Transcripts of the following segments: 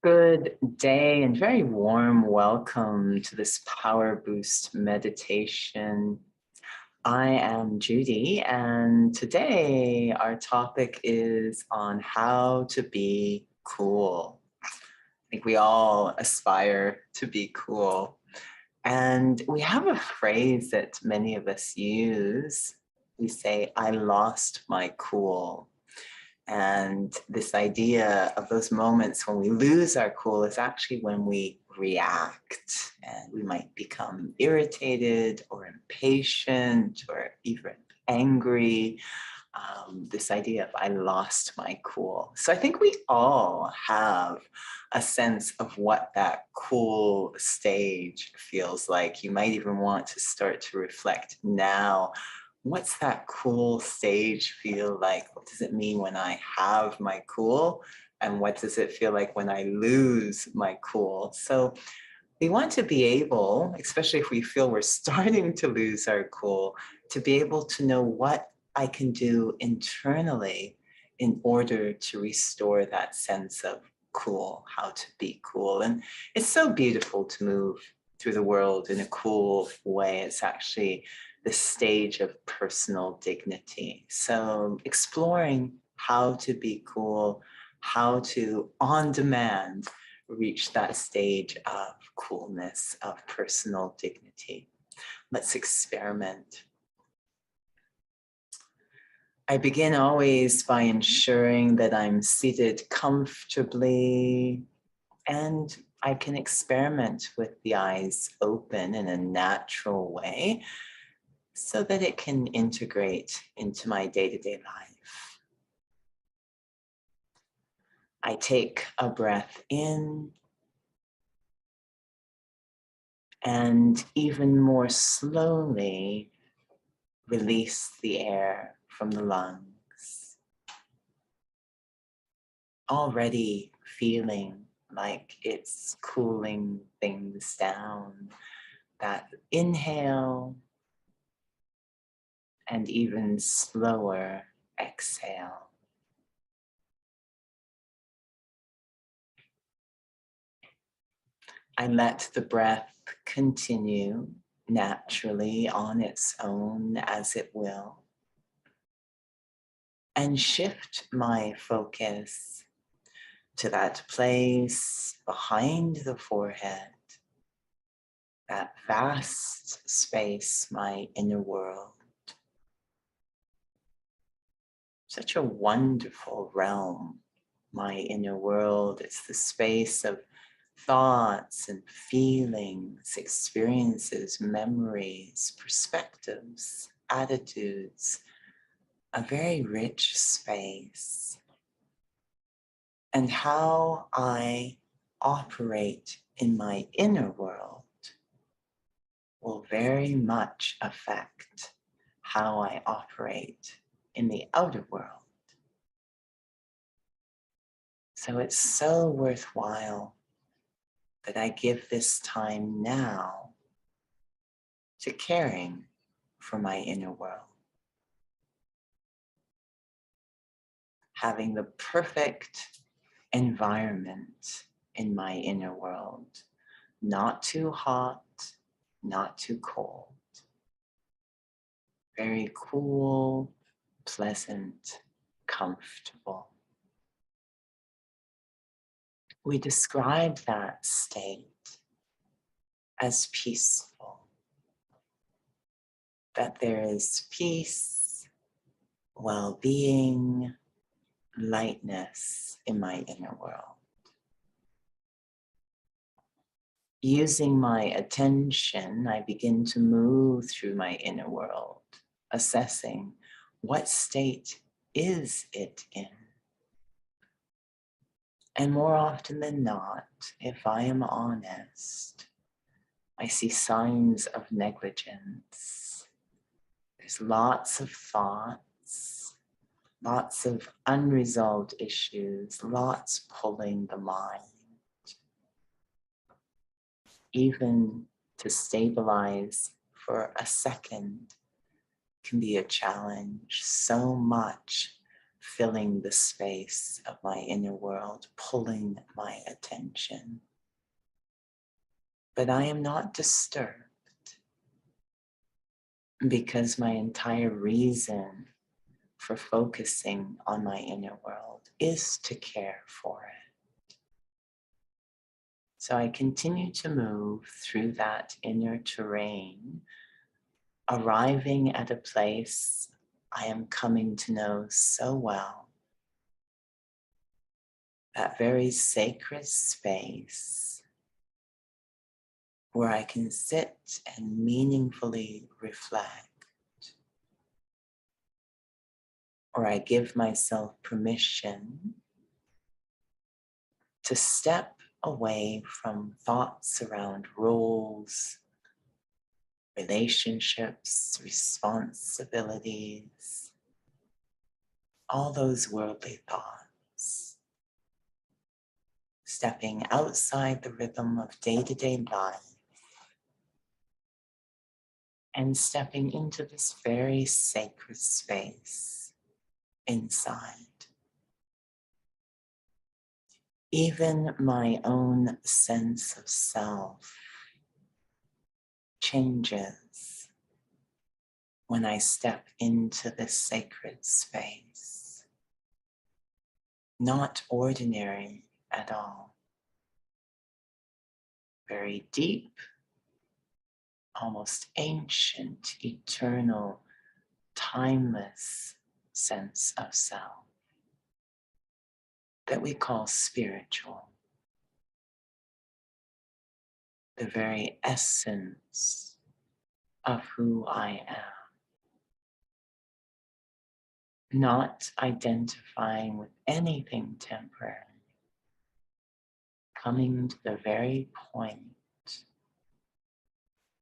Good day and very warm welcome to this Power Boost meditation. I am Judy, and today our topic is on how to be cool. I think we all aspire to be cool. And we have a phrase that many of us use. We say, I lost my cool. And this idea of those moments when we lose our cool is actually when we react, and we might become irritated or impatient or even angry. This idea of I lost my cool. So I think we all have a sense of what that cool stage feels like. You might even want to start to reflect now. What's that cool stage feel like? What does it mean when I have my cool? And what does it feel like when I lose my cool? So we want to be able, especially if we feel we're starting to lose our cool, to be able to know what I can do internally in order to restore that sense of cool, how to be cool. And it's so beautiful to move through the world in a cool way. It's actually the stage of personal dignity. So exploring how to be cool, how to, on demand, reach that stage of coolness, of personal dignity. Let's experiment. I begin always by ensuring that I'm seated comfortably, and I can experiment with the eyes open in a natural way, so that it can integrate into my day-to-day life. I take a breath in, and even more slowly release the air from the lungs. Already feeling like it's cooling things down. That inhale, and even slower exhale. I let the breath continue naturally on its own as it will, and shift my focus to that place behind the forehead, that vast space, my inner world. Such a wonderful realm, my inner world. It's the space of thoughts and feelings, experiences, memories, perspectives, attitudes, a very rich space. And how I operate in my inner world will very much affect how I operate in the outer world. So it's so worthwhile that I give this time now to caring for my inner world. Having the perfect environment in my inner world, not too hot, not too cold. Very cool, pleasant, comfortable. We describe that state as peaceful. That there is peace, well-being, lightness in my inner world. Using my attention, I begin to move through my inner world, assessing what state is it in. And more often than not, if I am honest, I see signs of negligence. There's lots of thoughts, lots of unresolved issues, lots pulling the mind. Even to stabilize for a second, can be a challenge, so much filling the space of my inner world, pulling my attention. But I am not disturbed because my entire reason for focusing on my inner world is to care for it. So I continue to move through that inner terrain, arriving at a place I am coming to know so well, that very sacred space where I can sit and meaningfully reflect, or I give myself permission to step away from thoughts around roles, relationships, responsibilities, all those worldly thoughts, stepping outside the rhythm of day-to-day life and stepping into this very sacred space inside. Even my own sense of self changes when I step into this sacred space. Not ordinary at all. Very deep, almost ancient, eternal, timeless sense of self that we call spiritual. The very essence of who I am. Not identifying with anything temporary. Coming to the very point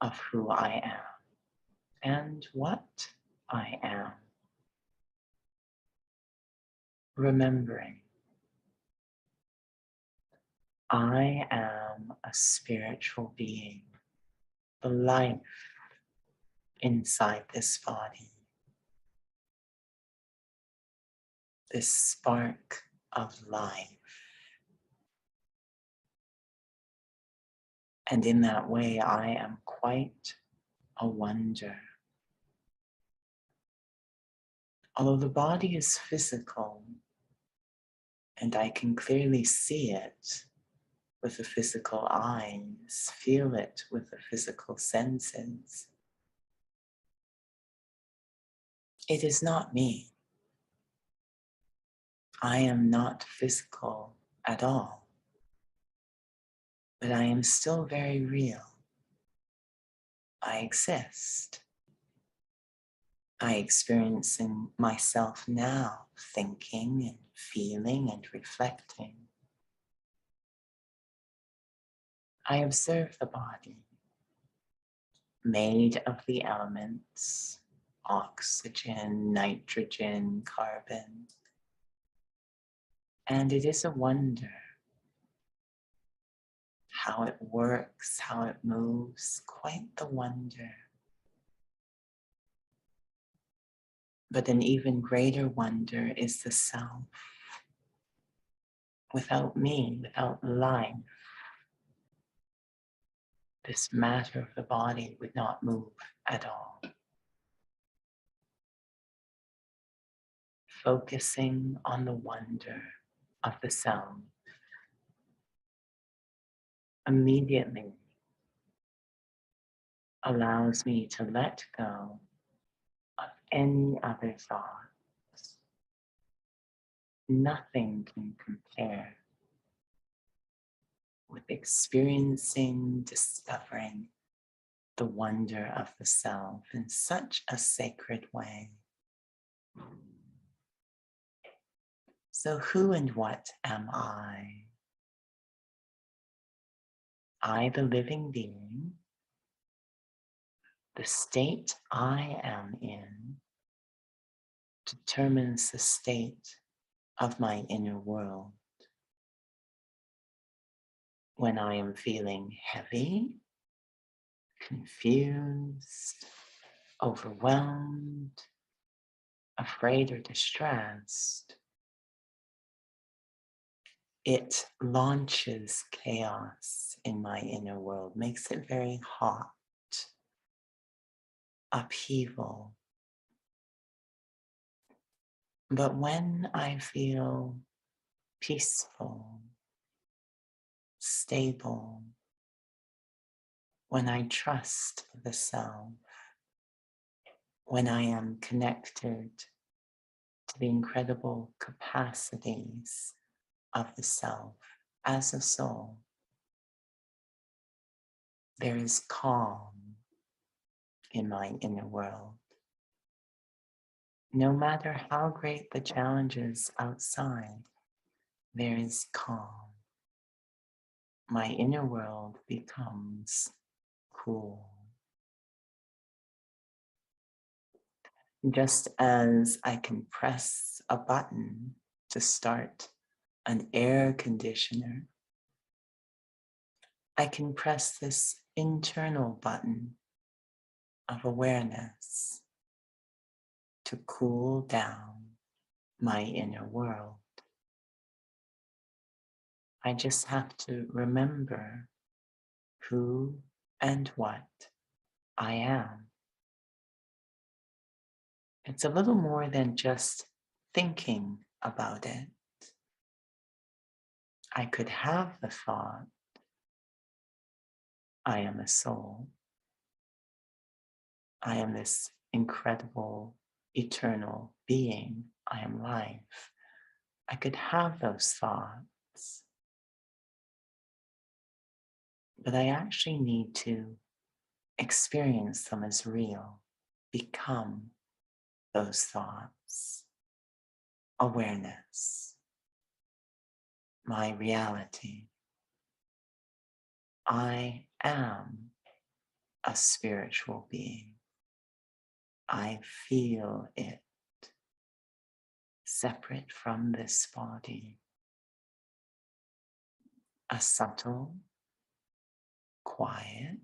of who I am and what I am. Remembering I am a spiritual being, the life inside this body, this spark of life. And in that way, I am quite a wonder. Although the body is physical, and I can clearly see it with the physical eyes, feel it with the physical senses, it is not me. I am not physical at all, but I am still very real. I exist. I experience in myself now, thinking and feeling and reflecting. I observe the body, made of the elements, oxygen, nitrogen, carbon. And it is a wonder how it works, how it moves, quite the wonder. But an even greater wonder is the self. Without me, without life, this matter of the body would not move at all. Focusing on the wonder of the self immediately allows me to let go of any other thoughts. Nothing can compare with experiencing, discovering the wonder of the self in such a sacred way. So who and what am I? I, the living being, the state I am in determines the state of my inner world. When I am feeling heavy, confused, overwhelmed, afraid, or distressed, it launches chaos in my inner world, makes it very hot, upheaval. But when I feel peaceful, stable, when I trust the self, when I am connected to the incredible capacities of the self as a soul, there is calm in my inner world. No matter how great the challenges outside, there is calm. My inner world becomes cool. Just as I can press a button to start an air conditioner, I can press this internal button of awareness to cool down my inner world. I just have to remember who and what I am. It's a little more than just thinking about it. I could have the thought, I am a soul. I am this incredible, eternal being. I am life. I could have those thoughts, but I actually need to experience them as real, become those thoughts, awareness, my reality. I am a spiritual being. I feel it, separate from this body. A subtle, quiet,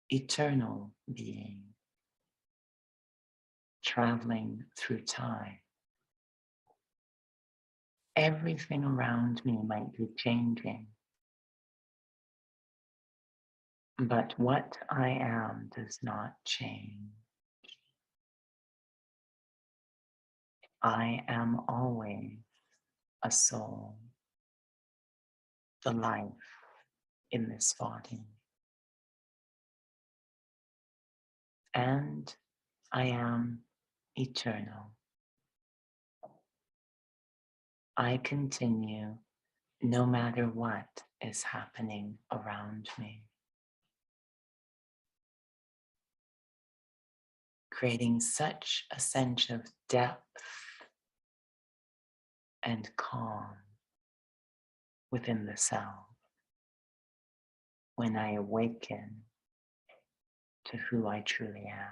eternal being, traveling through time. Everything around me might be changing, but what I am does not change. I am always a soul, the life in this body. And I am eternal. I continue no matter what is happening around me, creating such a sense of depth and calm within the self when I awaken to who I truly am.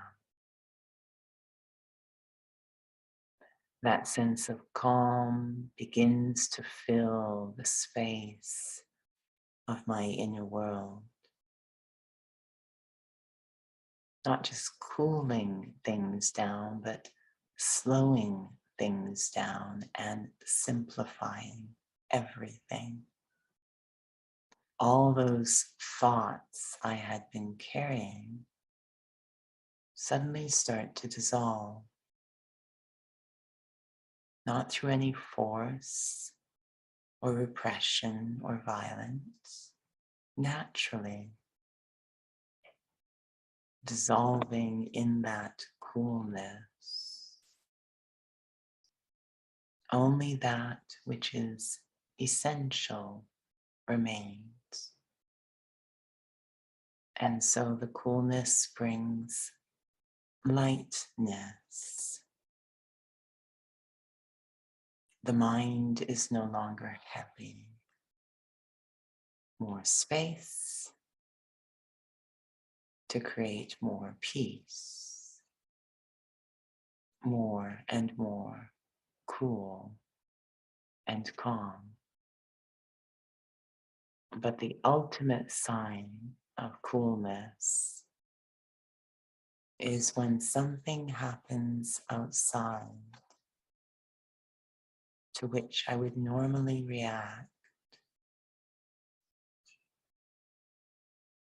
That sense of calm begins to fill the space of my inner world, not just cooling things down, but slowing things down and simplifying everything. All those thoughts I had been carrying suddenly start to dissolve, not through any force or repression or violence, naturally dissolving in that coolness. Only that which is essential remains. And so the coolness brings lightness. The mind is no longer heavy. More space to create more peace. More and more cool and calm. But the ultimate sign of coolness is when something happens outside to which I would normally react.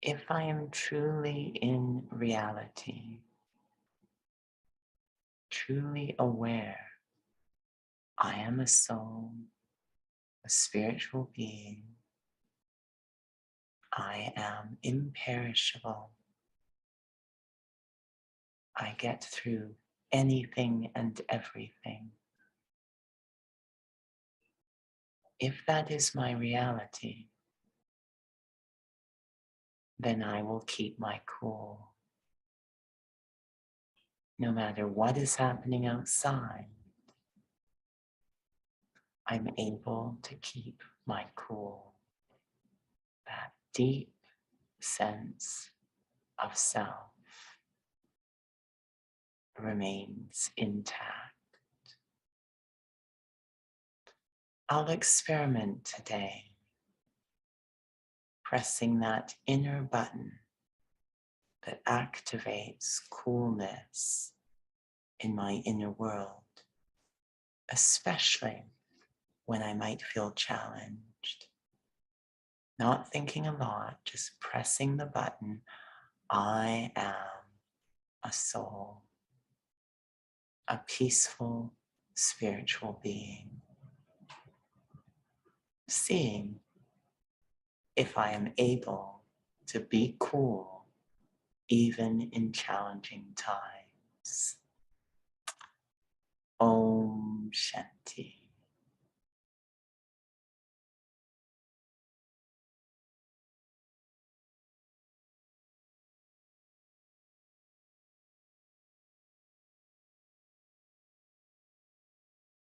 If I am truly in reality, truly aware, I am a soul, a spiritual being. I am imperishable. I get through anything and everything. If that is my reality, then I will keep my cool. No matter what is happening outside, I'm able to keep my cool. That deep sense of self remains intact. I'll experiment today, pressing that inner button that activates coolness in my inner world, especially when I might feel challenged. Not thinking a lot, just pressing the button. I am a soul, a peaceful spiritual being. Seeing if I am able to be cool even in challenging times.